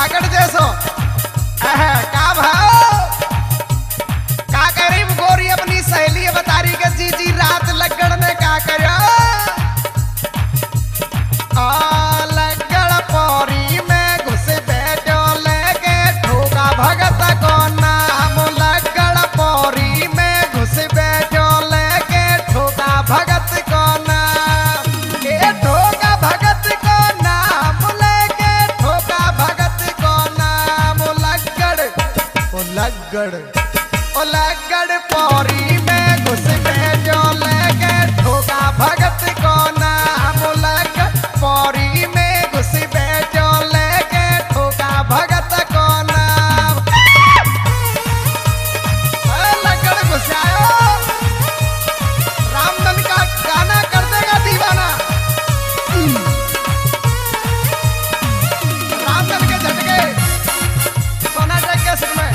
भागड़ जैसो का भाव का करीब गोरी अपनी सहेली बता रही के जी जी रात लगड़ ने का करो लगड़ पौरी में घुस बैठो लेके ठोका भगत को नाम लगड़ पौरी में घुस बैठो लेके ठोका भगत को नाम के ठोका भगत को नाम लेके ठोका भगत को नाम लगड़ पौरी में घुस बैठो लेके ठोका भगत को नाम लगड़ पौरी में घुस बैठो लेके ठोका भगत को नाम लगड़ घुसायो रामधन का गाना कर देगा दीवाना रामधन के झटके सोनाटेक के सिर में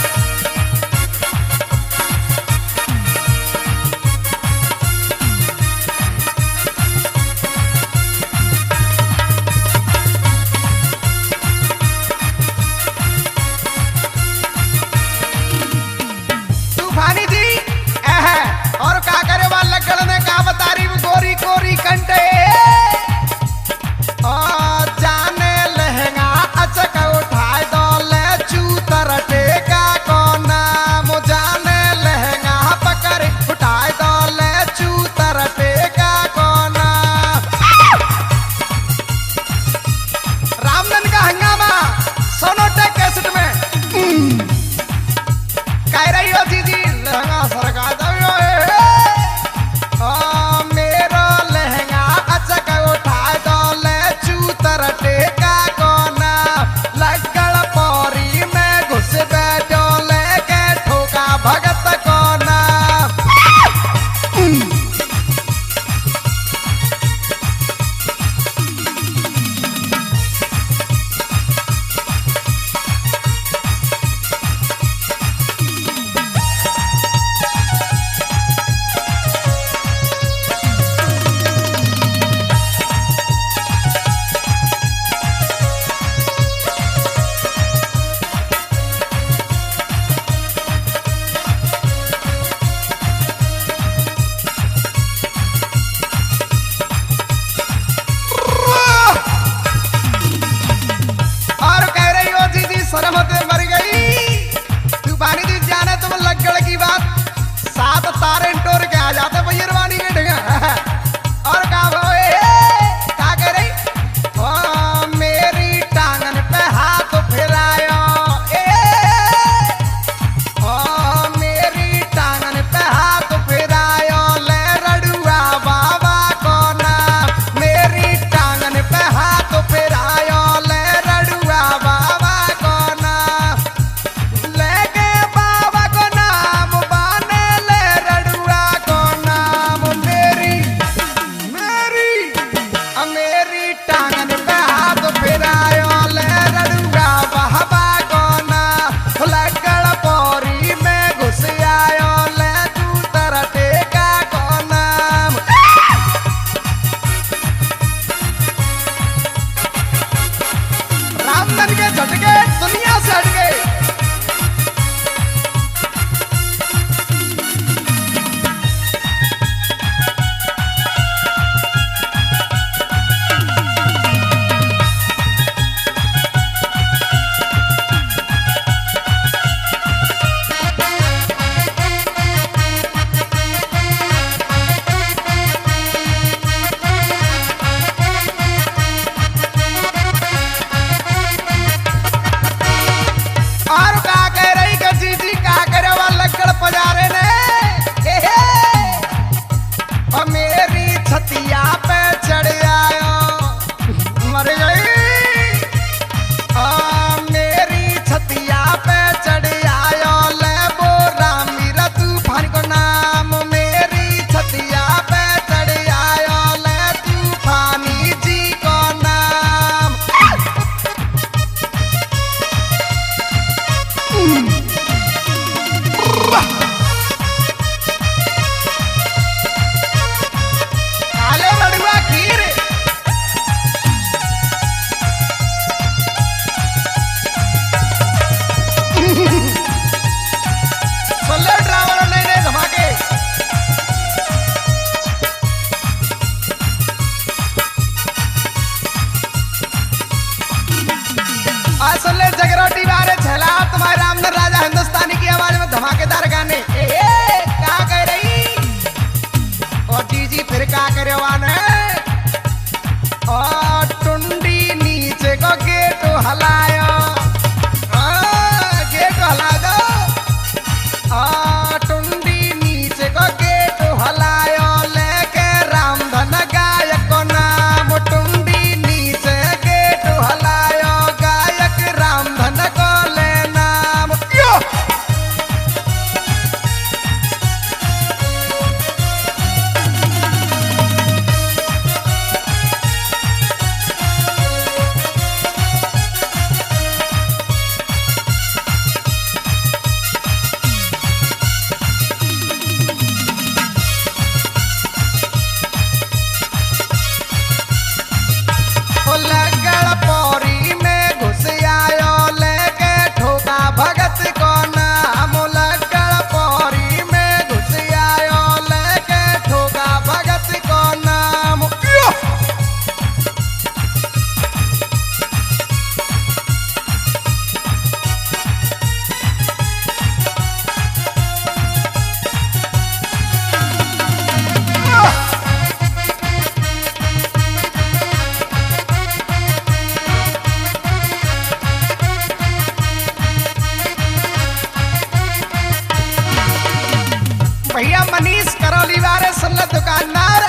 भैया मनीष करौली वाले सुन लो दुकानदार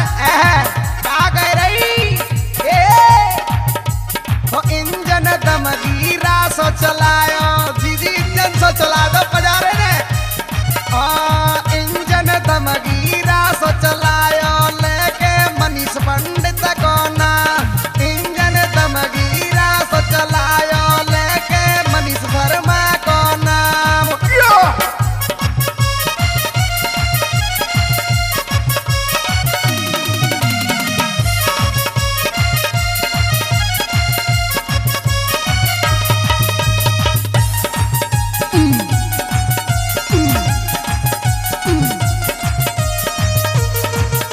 का कह रही तो इंजन दमगीरा सो चलायो जी इंजन सो चला दो पजारे ने इंजन दमगीरा सो चलायो लेके मनीष पंडित को ना इंजन दमगीरा सो चलायो लेके मनीष वर्मा को नाम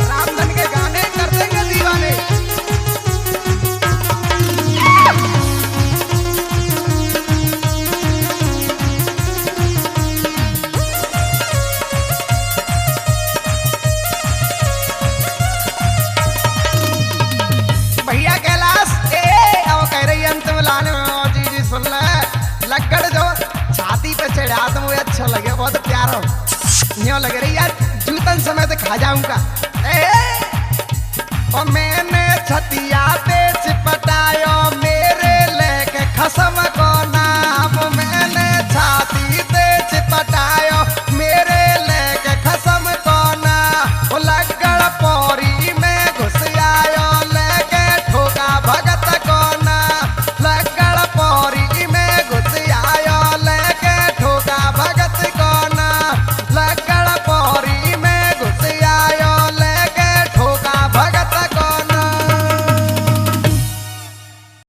रामधन के गाने कर देंगे दीवाने। भैया कैलाश अब कह रही अंत में लाने में जी जी सुन ले लक्कड़ जो छाती पे चढ़ा तो मुझे अच्छा लगे बहुत प्यारा न्यों लग रही यार जूतन समय तो खा जाऊंगा और मैंने छतिया पे